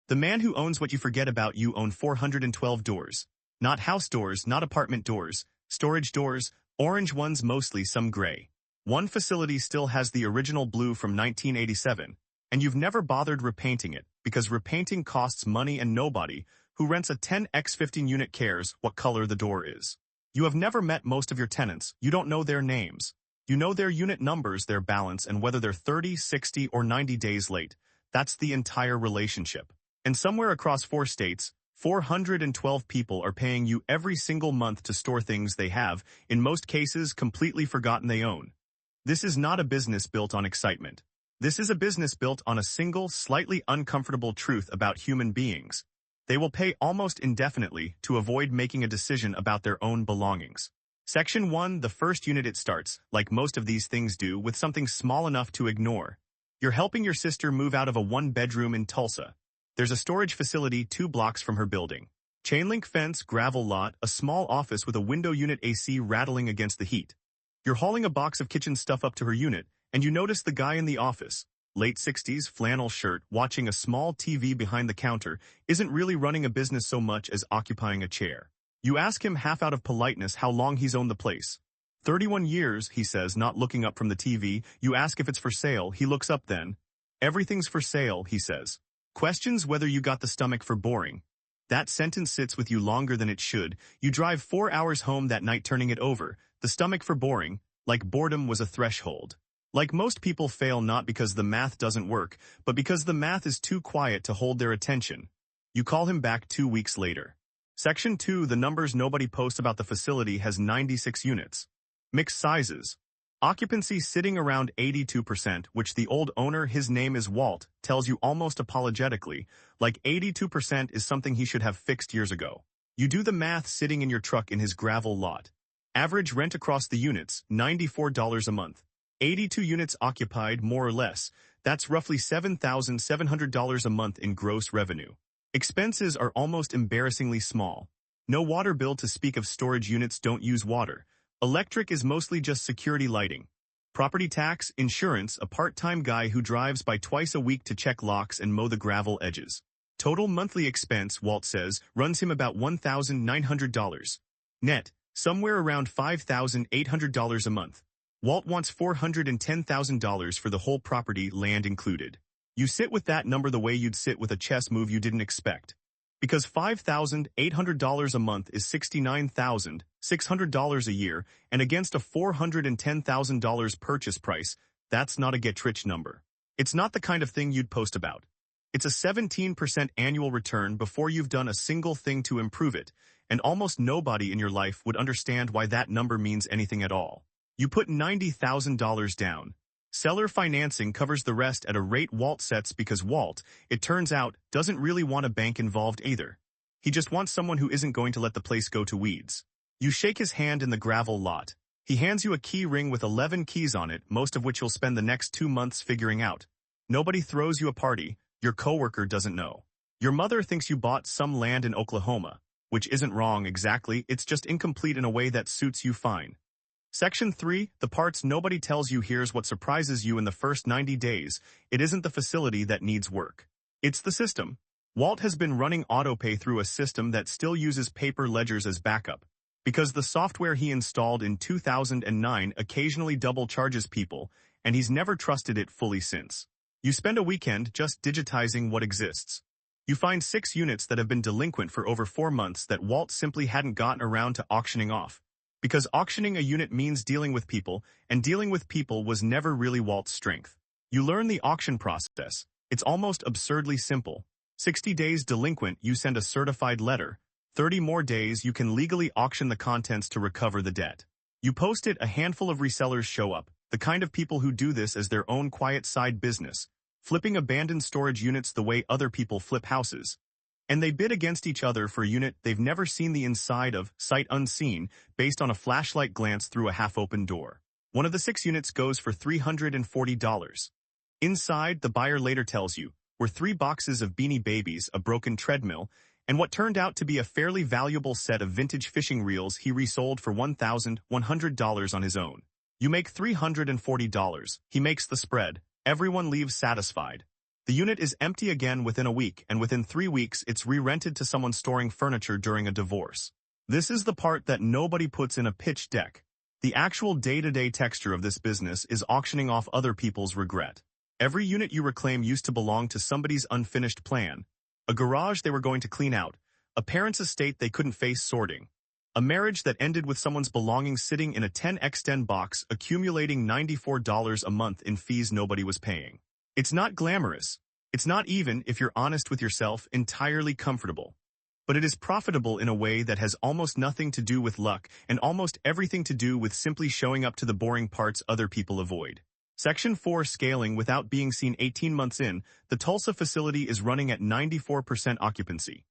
The man who owns what you forget about you own 412 doors. Not house doors, not apartment doors, storage doors, orange ones mostly some gray. One facility still has the original blue from 1987, and you've never bothered repainting it, because repainting costs money and nobody who rents a 10x15 unit cares what color the door is. You have never met most of your tenants, you don't know their names. You know their unit numbers, their balance, and whether they're 30, 60, or 90 days late. That's the entire relationship. And somewhere across 4 states, 412 people are paying you every single month to store things they have, in most cases completely forgotten they own. This is not a business built on excitement. This is a business built on a single, slightly uncomfortable truth about human beings. They will pay almost indefinitely to avoid making a decision about their own belongings. Section 1, the first unit. It starts, like most of these things do, with something small enough to ignore. You're helping your sister move out of a 1-bedroom in Tulsa. There's a storage facility 2 blocks from her building. Chain link fence, gravel lot, a small office with a window unit, AC rattling against the heat. You're hauling a box of kitchen stuff up to her unit, and you notice the guy in the office, late 60s, flannel shirt, watching a small TV behind the counter, isn't really running a business so much as occupying a chair. You ask him, half out of politeness, how long he's owned the place. 31 years, he says, not looking up from the TV. You ask if it's for sale. He looks up then. Everything's for sale, he says. Questions whether you got the stomach for boring. That sentence sits with you longer than it should. You drive 4 hours home that night turning it over. The stomach for boring, like boredom was a threshold. Like most people fail not because the math doesn't work, but because the math is too quiet to hold their attention. You call him back 2 weeks later. Section 2, the numbers nobody posts about the facility, has 96 units. Mixed sizes. Occupancy sitting around 82%, which the old owner, his name is Walt, tells you almost apologetically, like 82% is something he should have fixed years ago. You do the math sitting in your truck in his gravel lot. Average rent across the units, $94 a month. 82 units occupied, more or less. That's roughly $7,700 a month in gross revenue. Expenses are almost embarrassingly small. No water bill to speak of. Storage units don't use water. Electric is mostly just security lighting. Property tax, insurance, a part-time guy who drives by twice a week to check locks and mow the gravel edges. Total monthly expense, Walt says, runs him about $1,900. Net, somewhere around $5,800 a month. Walt wants $410,000 for the whole property, land included. You sit with that number the way you'd sit with a chess move you didn't expect. Because $5,800 a month is $69,600 a year, and against a $410,000 purchase price, that's not a get-rich number. It's not the kind of thing you'd post about. It's a 17% annual return before you've done a single thing to improve it, and almost nobody in your life would understand why that number means anything at all. You put $90,000 down. Seller financing covers the rest at a rate Walt sets because Walt, it turns out, doesn't really want a bank involved either. He just wants someone who isn't going to let the place go to weeds. You shake his hand in the gravel lot. He hands you a key ring with 11 keys on it, most of which you'll spend the next 2 months figuring out. Nobody throws you a party. Your coworker doesn't know. Your mother thinks you bought some land in Oklahoma, which isn't wrong exactly, it's just incomplete in a way that suits you fine. Section 3, the parts nobody tells you. Here's what surprises you in the first 90 days. It isn't the facility that needs work. It's the system. Walt has been running AutoPay through a system that still uses paper ledgers as backup, because the software he installed in 2009 occasionally double charges people, and he's never trusted it fully since. You spend a weekend just digitizing what exists. You find 6 units that have been delinquent for over 4 months that Walt simply hadn't gotten around to auctioning off. Because auctioning a unit means dealing with people, and dealing with people was never really Walt's strength. You learn the auction process. It's almost absurdly simple. 60 days delinquent, you send a certified letter. 30 more days, you can legally auction the contents to recover the debt. You post it, a handful of resellers show up, the kind of people who do this as their own quiet side business, flipping abandoned storage units the way other people flip houses. And they bid against each other for a unit they've never seen the inside of, sight unseen, based on a flashlight glance through a half-open door. One of the 6 units goes for $340. Inside, the buyer later tells you, were 3 boxes of Beanie Babies, a broken treadmill, and what turned out to be a fairly valuable set of vintage fishing reels he resold for $1,100 on his own. You make $340. He makes the spread. Everyone leaves satisfied. The unit is empty again within a week, and within 3 weeks it's re-rented to someone storing furniture during a divorce. This is the part that nobody puts in a pitch deck. The actual day-to-day texture of this business is auctioning off other people's regret. Every unit you reclaim used to belong to somebody's unfinished plan. A garage they were going to clean out. A parent's estate they couldn't face sorting. A marriage that ended with someone's belongings sitting in a 10x10 box accumulating $94 a month in fees nobody was paying. It's not glamorous. It's not even, if you're honest with yourself, entirely comfortable. But it is profitable in a way that has almost nothing to do with luck and almost everything to do with simply showing up to the boring parts other people avoid. Section 4 scaling without being seen 18 months in, the Tulsa facility is running at 94% occupancy.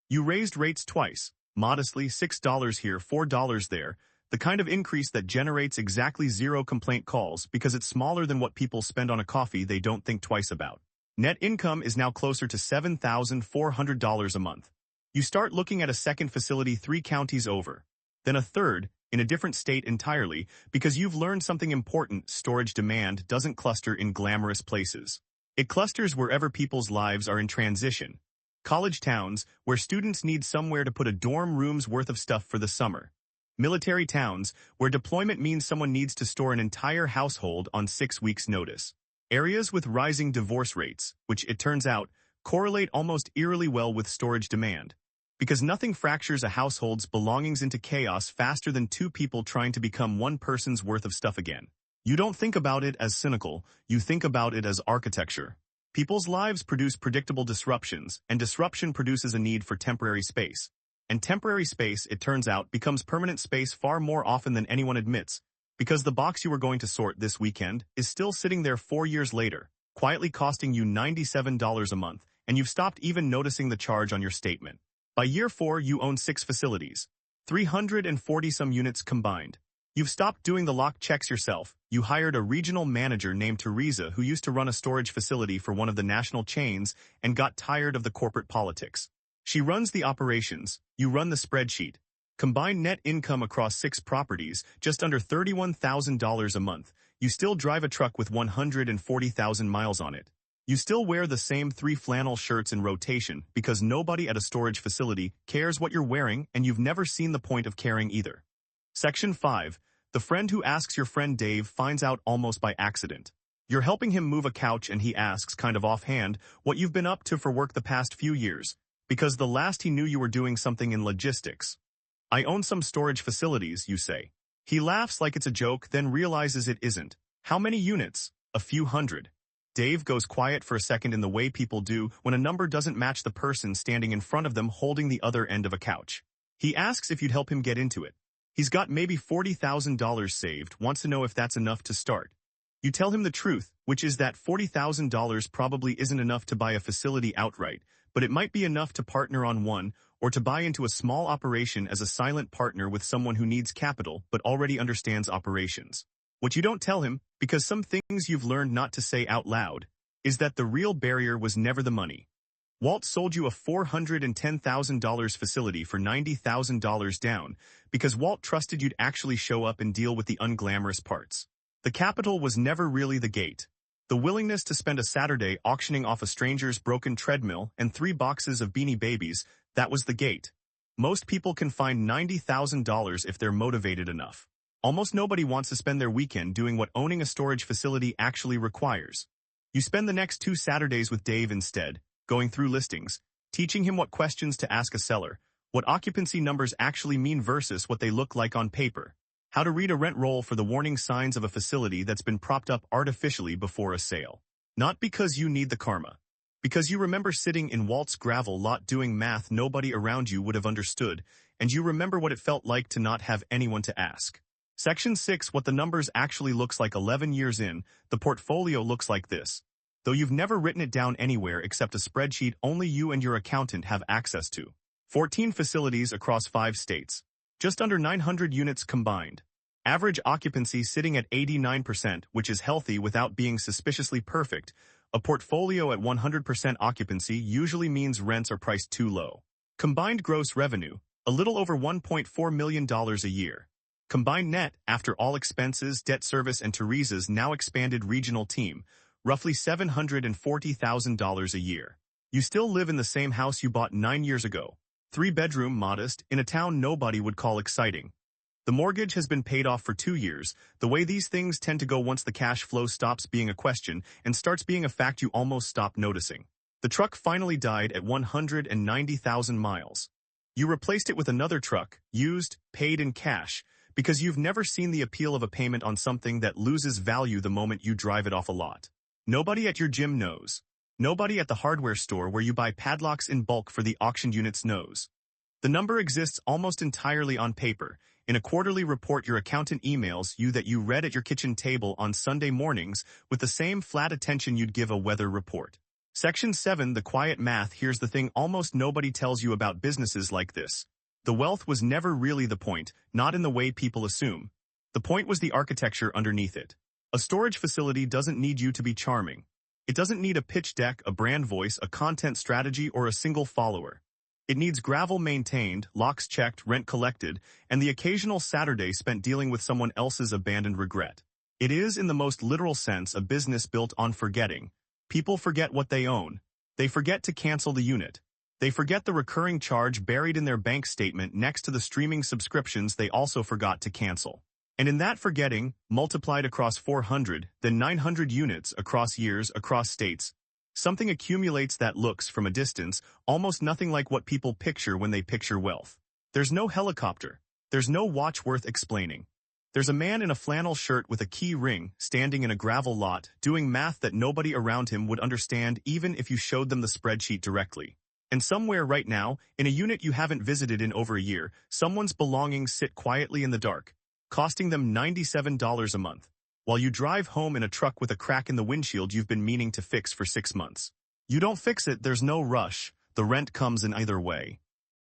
You raised rates twice, modestly $6 here, $4 there, the kind of increase that generates exactly 0 complaint calls because it's smaller than what people spend on a coffee they don't think twice about. Net income is now closer to $7,400 a month. You start looking at a second facility 3 counties over, then a third, in a different state entirely, because you've learned something important: storage demand doesn't cluster in glamorous places. It clusters wherever people's lives are in transition. College towns, where students need somewhere to put a dorm room's worth of stuff for the summer. Military towns, where deployment means someone needs to store an entire household on 6 weeks' notice. Areas with rising divorce rates, which, it turns out, correlate almost eerily well with storage demand. Because nothing fractures a household's belongings into chaos faster than 2 people trying to become one person's worth of stuff again. You don't think about it as cynical, you think about it as architecture. People's lives produce predictable disruptions, and disruption produces a need for temporary space. And temporary space, it turns out, becomes permanent space far more often than anyone admits, because the box you were going to sort this weekend is still sitting there 4 years later, quietly costing you $97 a month, and you've stopped even noticing the charge on your statement. By year 4, you own 6 facilities, 340-some units combined. You've stopped doing the lock checks yourself. You hired a regional manager named Teresa who used to run a storage facility for one of the national chains and got tired of the corporate politics. She runs the operations, you run the spreadsheet. Combined net income across 6 properties, just under $31,000 a month. You still drive a truck with 140,000 miles on it. You still wear the same 3 flannel shirts in rotation because nobody at a storage facility cares what you're wearing, and you've never seen the point of caring either. Section 5. The friend who asks your friend Dave finds out almost by accident. You're helping him move a couch and he asks, kind of offhand, what you've been up to for work the past few years, because the last he knew you were doing something in logistics. I own some storage facilities, you say. He laughs like it's a joke, then realizes it isn't. How many units? A few hundred. Dave goes quiet for a second in the way people do when a number doesn't match the person standing in front of them holding the other end of a couch. He asks if you'd help him get into it. He's got maybe $40,000 saved, wants to know if that's enough to start. You tell him the truth, which is that $40,000 probably isn't enough to buy a facility outright, but it might be enough to partner on one, or to buy into a small operation as a silent partner with someone who needs capital but already understands operations. What you don't tell him, because some things you've learned not to say out loud, is that the real barrier was never the money. Walt sold you a $410,000 facility for $90,000 down because Walt trusted you'd actually show up and deal with the unglamorous parts. The capital was never really the gate. The willingness to spend a Saturday auctioning off a stranger's broken treadmill and 3 boxes of Beanie Babies, that was the gate. Most people can find $90,000 if they're motivated enough. Almost nobody wants to spend their weekend doing what owning a storage facility actually requires. You spend the next 2 Saturdays with Dave instead, going through listings, teaching him what questions to ask a seller, what occupancy numbers actually mean versus what they look like on paper, how to read a rent roll for the warning signs of a facility that's been propped up artificially before a sale. Not because you need the karma. Because you remember sitting in Walt's gravel lot doing math nobody around you would have understood, and you remember what it felt like to not have anyone to ask. Section 6. What the numbers actually looks like 11 years in, the portfolio looks like this. Though you've never written it down anywhere except a spreadsheet only you and your accountant have access to. 14 facilities across 5 states. Just under 900 units combined. Average occupancy sitting at 89%, which is healthy without being suspiciously perfect. A portfolio at 100% occupancy usually means rents are priced too low. Combined gross revenue, a little over $1.4 million a year. Combined net, after all expenses, debt service, and Teresa's now expanded regional team, roughly $740,000 a year. You still live in the same house you bought 9 years ago. 3-bedroom, modest, in a town nobody would call exciting. The mortgage has been paid off for 2 years, the way these things tend to go once the cash flow stops being a question and starts being a fact you almost stop noticing. The truck finally died at 190,000 miles. You replaced it with another truck, used, paid in cash, because you've never seen the appeal of a payment on something that loses value the moment you drive it off a lot. Nobody at your gym knows. Nobody at the hardware store where you buy padlocks in bulk for the auctioned units knows. The number exists almost entirely on paper, in a quarterly report your accountant emails you that you read at your kitchen table on Sunday mornings with the same flat attention you'd give a weather report. Section 7, the quiet math. Here's the thing almost nobody tells you about businesses like this. The wealth was never really the point, not in the way people assume. The point was the architecture underneath it. A storage facility doesn't need you to be charming. It doesn't need a pitch deck, a brand voice, a content strategy, or a single follower. It needs gravel maintained, locks checked, rent collected, and the occasional Saturday spent dealing with someone else's abandoned regret. It is, in the most literal sense, a business built on forgetting. People forget what they own. They forget to cancel the unit. They forget the recurring charge buried in their bank statement next to the streaming subscriptions they also forgot to cancel. And in that forgetting, multiplied across 400, then 900 units across years, across states, something accumulates that looks, from a distance, almost nothing like what people picture when they picture wealth. There's no helicopter. There's no watch worth explaining. There's a man in a flannel shirt with a key ring, standing in a gravel lot, doing math that nobody around him would understand even if you showed them the spreadsheet directly. And somewhere right now, in a unit you haven't visited in over a year, someone's belongings sit quietly in the dark, costing them $97 a month, while you drive home in a truck with a crack in the windshield you've been meaning to fix for 6 months. You don't fix it, there's no rush, the rent comes in either way.